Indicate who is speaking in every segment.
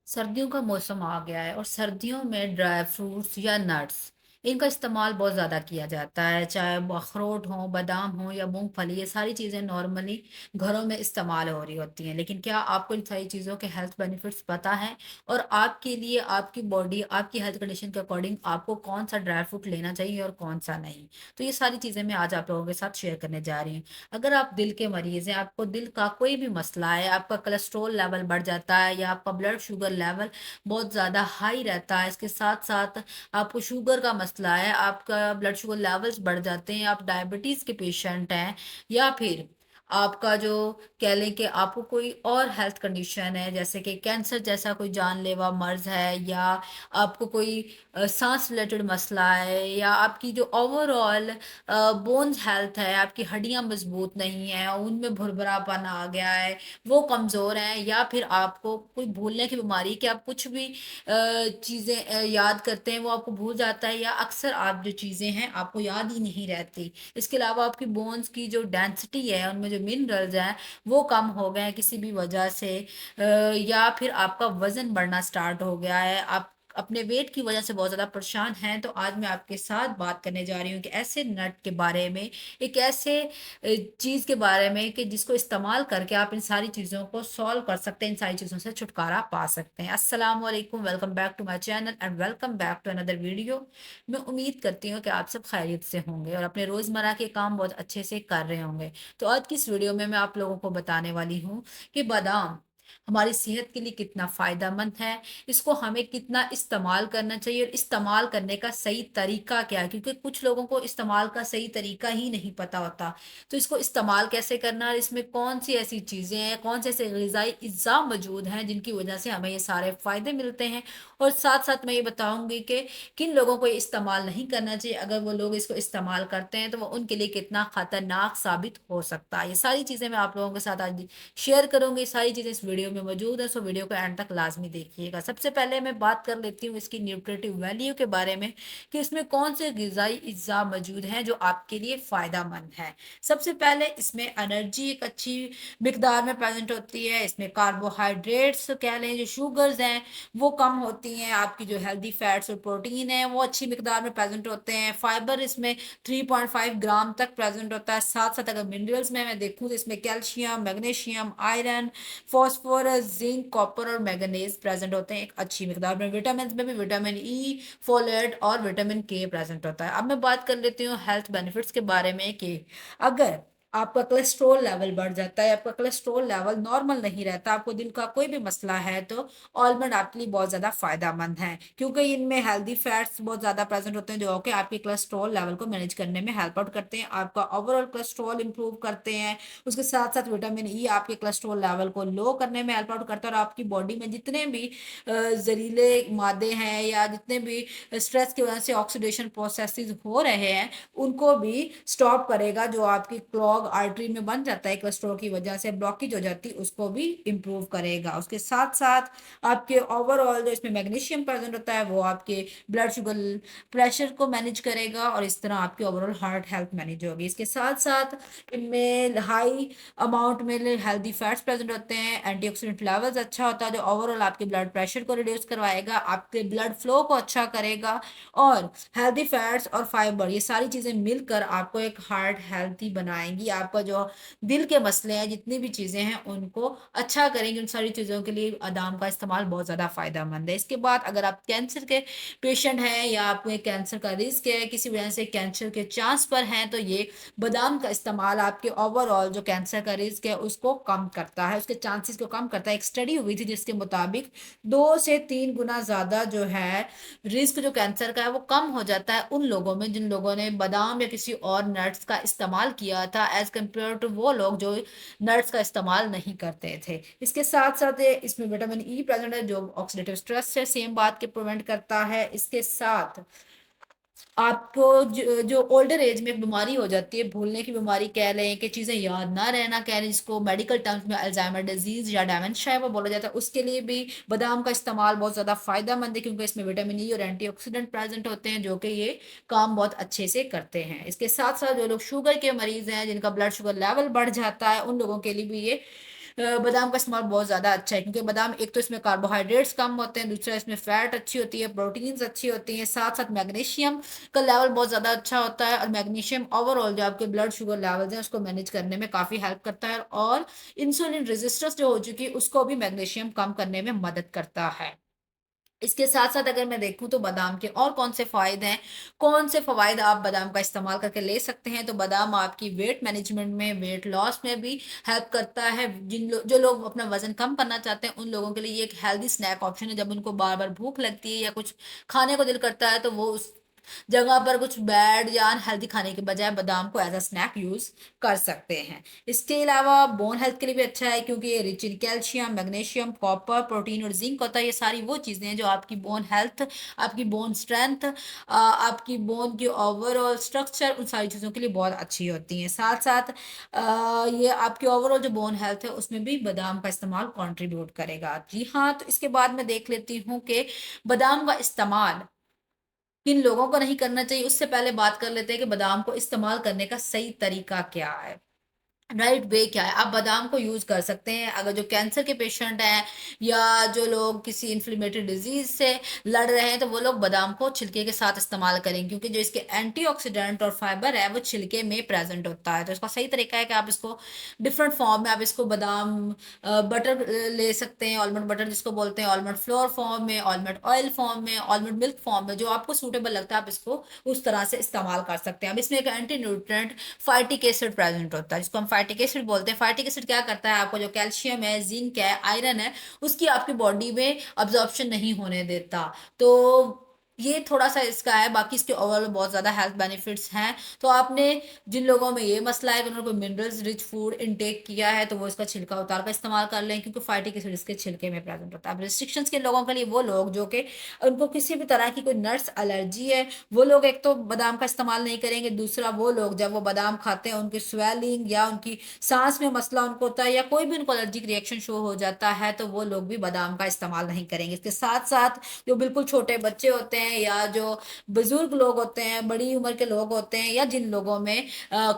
Speaker 1: सर्दियों का मौसम आ गया है और सर्दियों में ड्राई फ्रूट्स या नट्स इनका इस्तेमाल बहुत ज़्यादा किया जाता है। चाहे वो अखरोट हो, बादाम हो या मूंगफली, ये सारी चीज़ें नॉर्मली घरों में इस्तेमाल हो रही होती हैं। लेकिन क्या आपको इन सारी चीज़ों के हेल्थ बेनिफिट्स पता है? और आपके लिए, आपकी बॉडी, आपकी हेल्थ कंडीशन के अकॉर्डिंग आपको कौन सा ड्राई फ्रूट लेना चाहिए और कौन सा नहीं? तो ये सारी चीज़ें मैं आज आप लोगों के साथ शेयर करने जा रही हूँ। अगर आप दिल के मरीज़ हैं, आपको दिल का कोई भी मसला है, आपका कोलेस्ट्रॉल लेवल बढ़ जाता है या आपका ब्लड शुगर लेवल बहुत ज़्यादा हाई रहता है, इसके साथ-साथ आपको शुगर का मसला है, आपका ब्लड शुगर लेवल्स बढ़ जाते हैं, आप डायबिटीज़ के पेशेंट हैं या फिर आपका जो कह लें कि आपको कोई और हेल्थ कंडीशन है, जैसे कि कैंसर जैसा कोई जानलेवा मर्ज़ है या आपको कोई साँस रिलेटेड मसला है या आपकी जो ओवरऑल बोन्स हेल्थ है, आपकी हड्डियाँ मज़बूत नहीं हैं, उनमें भुरभुरापन आ गया है, वो कमज़ोर हैं या फिर आपको कोई भूलने की बीमारी कि आप कुछ भी चीज़ें याद करते हैं, वो आपको भूल जाता है या अक्सर आप जो चीज़ें हैं, आपको याद ही नहीं रहती। इसके अलावा आपकी बोन्स की जो डेंसिटी है, उनमें जो मिनरल्स हैं, वो कम हो गए हैं किसी भी वजह से या फिर आपका वज़न बढ़ना स्टार्ट हो गया है, आप अपने वेट की वजह से बहुत ज़्यादा परेशान हैं, तो आज मैं आपके साथ बात करने जा रही हूँ कि ऐसे नट के बारे में, एक ऐसे चीज़ के बारे में कि जिसको इस्तेमाल करके आप इन सारी चीज़ों को सॉल्व कर सकते हैं, इन सारी चीज़ों से छुटकारा पा सकते हैं। अस्सलाम वालेकुम, welcome back to my channel and welcome back to another video. मैं उम्मीद करती हूँ कि आप सब खैरियत से होंगे और अपने रोज़मर्रा के काम बहुत अच्छे से कर रहे होंगे। तो आज की इस वीडियो में मैं आप लोगों को बताने वाली हूँ कि बादाम हमारी सेहत के लिए कितना फ़ायदेमंद है, इसको हमें कितना इस्तेमाल करना चाहिए और इस्तेमाल करने का सही तरीका क्या है? क्योंकि कुछ लोगों को इस्तेमाल का सही तरीका ही नहीं पता होता। तो इसको इस्तेमाल कैसे करना है, इसमें कौन-सी ऐसी चीज़ें हैं, कौन से ऐसे ग़िज़ाई अज़्ज़ा मौजूद हैं, जिनकी वज़ह से हमें ये सारे फ़ायदे मिलते हैं। और साथ-साथ मैं ये बताऊँगी कि किन लोगों को ये इस्तेमाल नहीं करना चाहिए, अगर वो लोग इसको इस्तेमाल करते हैं, तो वो उनके लिए कितना ख़तरनाक साबित हो सकता है। ये सारी चीज़ें मैं आप लोगों के साथ आज शेयर करूँगी, सारी चीज़ें इस वीडियो में मौजूद हैं, सो वीडियो को एंड तक लाज़मी देखिएगा। सबसे पहले मैं बात कर लेती हूँ इसकी न्यूट्रिटिव वैल्यू के बारे में कि इसमें कौन से ग़िज़ाई अज़्ज़ा मौजूद हैं, जो आपके लिए फ़ायदेमंद हैं। सबसे पहले इसमें एनर्जी एक अच्छी मिकदार में प्रेज़ेंट होती है, इसमें कार्बोहाइड्रेट्स कह लें जो शुगर्स हैं, वो कम होती हैं, आपकी जो हेल्दी फैट्स और प्रोटीन है, वो अच्छी मिकदार में प्रेज़ेंट होते हैं। फाइबर इसमें 3.5 ग्राम तक प्रेज़ेंट होता है। साथ-साथ अगर मिनरल्स में मैं देखूँ तो इसमें calcium, magnesium, iron, phosphorus, zinc, copper और मैंगनीज प्रेज़ेंट होते हैं एक अच्छी मिकदार में। विटामिन्स में भी विटामिन ई, फोलेट और विटामिन के प्रेज़ेंट होता है। अब मैं बात कर लेती हूँ हेल्थ बेनिफिट्स के बारे में कि अगर आपका कोलेस्ट्रॉल लेवल बढ़ जाता है, आपका कोलेस्ट्रॉल लेवल नॉर्मल नहीं रहता, आपको दिल का कोई भी मसला है, तो आलमंड आपके लिए बहुत ज़्यादा फ़ायदेमंद हैं, क्योंकि इनमें हेल्दी फैट्स बहुत ज़्यादा प्रेज़ेंट होते हैं, जो कि आपके कोलेस्ट्रॉल लेवल को मैनेज करने में हेल्प आउट करते हैं, आपका ओवरऑल कोलेस्ट्रॉल इंप्रूव करते हैं। उसके साथ-साथ विटामिन ई आपके कोलेस्ट्रॉल लेवल को लो करने में हेल्प आउट करता है और आपकी बॉडी में जितने भी ज़हरीले मादे हैं या जितने भी स्ट्रेस की वजह से ऑक्सीडेशन प्रोसेसेस हो रहे हैं, उनको भी स्टॉप करेगा। जो आपकी क्लॉग आर्टरी में बन जाता है कोलेस्ट्रॉल की वजह से ब्लॉकेज हो जाती है, उसको भी इम्प्रूव करेगा। उसके साथ-साथ आपके ओवरऑल जो इसमें मैग्नीशियम प्रेज़ेंट होता है, वो आपके ब्लड शुगर प्रेशर को मैनेज करेगा और इस तरह आपकी ओवरऑल हार्ट हेल्थ मैनेज होगी। इसके साथ-साथ इनमें हाई अमाउंट में हेल्दी फैट्स प्रेज़ेंट होते हैं, एंटीऑक्सीडेंट लेवल्स अच्छा होता है, जो ओवरऑल आपके ब्लड प्रेशर को रिड्यूस करवाएगा, आपके ब्लड फ्लो को अच्छा करेगा और हेल्दी फैट्स और फाइबर ये सारी चीज़ें मिलकर आपको एक हार्ट हेल्थी बनाएँगी। आपका जो दिल के मसले हैं, जितनी भी चीज़ें हैं, उनको अच्छा करेंगी। उन सारी चीज़ों के लिए बादाम का इस्तेमाल बहुत ज़्यादा फ़ायदेमंद है। इसके बाद अगर आप कैंसर के पेशेंट हैं या आपको कैंसर का रिस्क है, किसी वजह से कैंसर के चांस पर हैं, तो ये बादाम का इस्तेमाल आपके ओवरऑल जो कैंसर का रिस्क है, उसको कम करता है, उसके चांसेस को कम करता है। एक स्टडी हुई थी जिसके मुताबिक 2 से 3 गुना ज़्यादा जो है रिस्क जो कैंसर का है, वो कम हो जाता है उन लोगों में जिन लोगों ने बादाम या किसी और नट्स का इस्तेमाल किया था एज़ कम्पेयर टू वो लोग जो नट्स का इस्तेमाल नहीं करते थे। इसके साथ-साथ इसमें विटामिन ई प्रेज़ेंट है जो ऑक्सीडेटिव स्ट्रेस से सेम बात के प्रिवेंट करता है। इसके साथ आपको जो ओल्डर एज में एक बीमारी हो जाती है, भूलने की बीमारी कह लें कि चीज़ें याद ना रहना कह लें, जिसको मेडिकल टर्म्स में अल्ज़ाइमर डिज़ीज़ या डिमेंशिया वो बोला जाता है, उसके लिए भी बादाम का इस्तेमाल बहुत ज़्यादा फ़ायदेमंद है क्योंकि इसमें विटामिन ई और एंटीऑक्सीडेंट प्रेज़ेंट होते हैं, जो कि ये काम बहुत अच्छे से करते हैं। इसके साथ-साथ जो लोग शुगर के मरीज़ हैं, जिनका ब्लड शुगर लेवल बढ़ जाता है, उन लोगों के लिए भी ये बादाम का इस्तेमाल बहुत ज़्यादा अच्छा है, क्योंकि बादाम एक तो इसमें कार्बोहाइड्रेट्स कम होते हैं, दूसरा इसमें फैट अच्छी होती है, प्रोटीन्स अच्छी होती हैं, साथ साथ मैग्नीशियम का लेवल बहुत ज़्यादा अच्छा होता है। और मैग्नीशियम ओवरऑल जो आपके ब्लड शुगर लेवल्स हैं उसको मैनेज करने में काफ़ी हेल्प करता है, और इंसुलिन रेजिस्टेंस जो हो चुकी है उसको भी मैग्नीशियम कम करने में मदद करता है। इसके साथ-साथ अगर मैं देखूँ तो बादाम के और कौन से फ़ायदे हैं, कौन से फ़वाइद आप बादाम का इस्तेमाल करके ले सकते हैं, तो बादाम आपकी वेट मैनेजमेंट में, वेट लॉस में भी हेल्प करता है। जो लोग अपना वज़न कम करना चाहते हैं, उन लोगों के लिए ये एक हेल्दी स्नैक ऑप्शन है। जब उनको बार-बार भूख लगती है या कुछ खाने को दिल करता है, तो वो उस जगह पर कुछ बैड या अनहेल्दी खाने के बजाय बादाम को एज़ अ स्नैक यूज़ कर सकते हैं। इसके अलावा बोन हेल्थ के लिए भी अच्छा है, क्योंकि ये rich in calcium, magnesium, copper, protein और ज़िंक होता है। ये सारी वो चीज़ें हैं जो आपकी बोन हेल्थ, आपकी बोन स्ट्रेंथ, आपकी बोन की ओवरऑल स्ट्रक्चर, उन सारी चीज़ों के लिए बहुत अच्छी होती हैं। साथ-साथ ये आपकी ओवरऑल जो बोन हेल्थ है उसमें भी बादाम का इस्तेमाल कंट्रीब्यूट करेगा। जी हाँ, तो इसके बाद मैं देख लेती हूँ कि बादाम का इस्तेमाल किन लोगों को नहीं करना चाहिए। उससे पहले बात कर लेते हैं कि बादाम को इस्तेमाल करने का सही तरीका क्या है? राइट वे क्या है? आप बादाम को यूज़ कर सकते हैं अगर जो कैंसर के पेशेंट हैं या जो लोग किसी इन्फ्लेमेटरी डिज़ीज़ से लड़ रहे हैं, तो वो लोग बादाम को छिलके के साथ इस्तेमाल करें, क्योंकि जो इसके एंटीऑक्सीडेंट और फाइबर है वो छिलके में प्रेज़ेंट होता है। तो इसका सही तरीका है कि आप इसको डिफरेंट फॉर्म में आप इसको बादाम बटर ले सकते हैं, आलमंड बटर जिसको बोलते हैं, आलमंड फ्लोर फॉर्म में, आलमंड ऑयल फॉर्म में, आलमंड मिल्क फॉर्म में, जो आपको सूटेबल लगता है आप इसको उस तरह से इस्तेमाल कर सकते हैं। अब इसमें एक anti nutrient phytic acid present होता है, जिसको हम फाइटिक एसिड बोलते हैं। फाइटिक एसिड क्या करता है, आपको जो कैल्शियम है, जिंक है, आयरन है, उसकी आपकी बॉडी में अब्जॉर्प्शन नहीं होने देता। तो ये थोड़ा-सा इसका है, बाकी इसके ओवरऑल बहुत ज़्यादा हेल्थ बेनिफिट्स हैं। तो आपने जिन लोगों में ये मसला है कि उन्होंने कोई मिनरल्स रिच फूड इनटेक किया है, तो वो इसका छिलका उतार कर इस्तेमाल कर लें, क्योंकि फाइटिक एसिड इसके छिलके में प्रेज़ेंट होता है। अब रिस्ट्रिक्शंस के लोगों के लिए, वो लोग जो कि उनको किसी भी तरह की कोई नट्स एलर्जी है, वो लोग एक तो बादाम का इस्तेमाल नहीं करेंगे, दूसरा वो लोग जब वो बादाम खाते हैं उनकी स्वेलिंग या उनकी सांस में मसला उनको होता है या कोई भी उनको एलर्जिक रिएक्शन शो हो जाता है, तो वो लोग भी बादाम का इस्तेमाल नहीं करेंगे। इसके साथ साथ जो बिल्कुल छोटे बच्चे होते हैं या जो बुजुर्ग लोग होते हैं, बड़ी उम्र के लोग होते हैं, या जिन लोगों में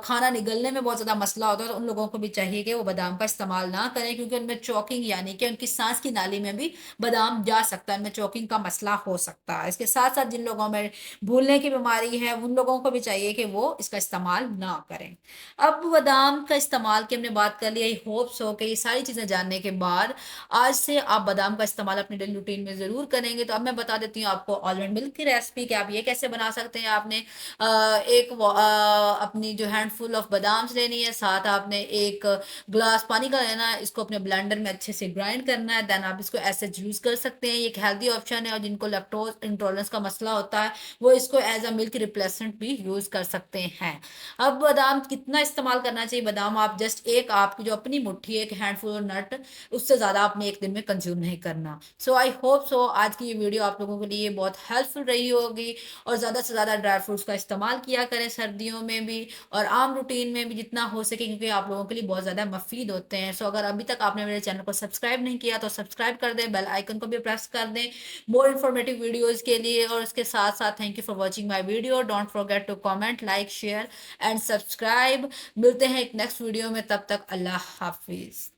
Speaker 1: खाना निगलने में बहुत ज़्यादा मसला होता है, तो उन लोगों को भी चाहिए कि वो बादाम का इस्तेमाल ना करें, क्योंकि उनमें चॉकिंग यानी कि उनकी सांस की नाली में भी बादाम जा सकता है, उनमें चॉकिंग का मसला हो सकता है। इसके साथ-साथ जिन लोगों में भूलने की बीमारी है, उन लोगों को भी चाहिए कि वो इसका इस्तेमाल ना करें। अब बादाम का इस्तेमाल की हमने बात कर ली, आई होप सो कि ये सारी चीज़ें जानने के बाद आज से आप बादाम का इस्तेमाल अपने डेली रूटीन में ज़रूर करेंगे। तो अब मैं बता देती हूँ आपको आलमंड मिल्क की रेसिपी कि आप ये कैसे बना सकते हैं। आपने अपनी जो हैंडफुल ऑफ बादाम्स लेनी है, साथ आपने 1 ग्लास पानी का लेना है, इसको अपने ब्लेंडर में अच्छे से ग्राइंड करना है, देन आप इसको ऐसे यूज़ कर सकते हैं। ये एक हेल्दी ऑप्शन है, और जिनको लैक्टोज़ इंटॉलरेंस का मसला होता है, वो इसको एज़ अ मिल्क रिप्लेसमेंट भी यूज़ कर सकते हैं। अब बादाम कितना इस्तेमाल करना चाहिए? बादाम आप जस्ट एक आपकी जो अपनी मुट्ठी है, एक हैंडफुल नट, उससे ज़्यादा आपने एक दिन में कंज़्यूम नहीं करना। सो आई होप सो आज की ये वीडियो आप लोगों के लिए बहुत हेल्पफुल रही होगी, और ज़्यादा से ज़्यादा ड्राई फ्रूट्स का इस्तेमाल किया करें सर्दियों में भी और आम रूटीन में भी जितना हो सके, क्योंकि आप लोगों के लिए बहुत ज़्यादा मुफ़ीद होते हैं। सो अगर अभी तक आपने मेरे चैनल को सब्सक्राइब नहीं किया तो सब्सक्राइब कर दें, बेल आइकन को भी प्रेस कर दें मोर इन्फॉर्मेटिव वीडियोज़ के लिए। और उसके साथ-साथ thank you for watching my video. Don't forget to comment, like, share and subscribe. मिलते हैं एक नेक्स्ट वीडियो में, तब तक अल्लाह हाफ़िज़।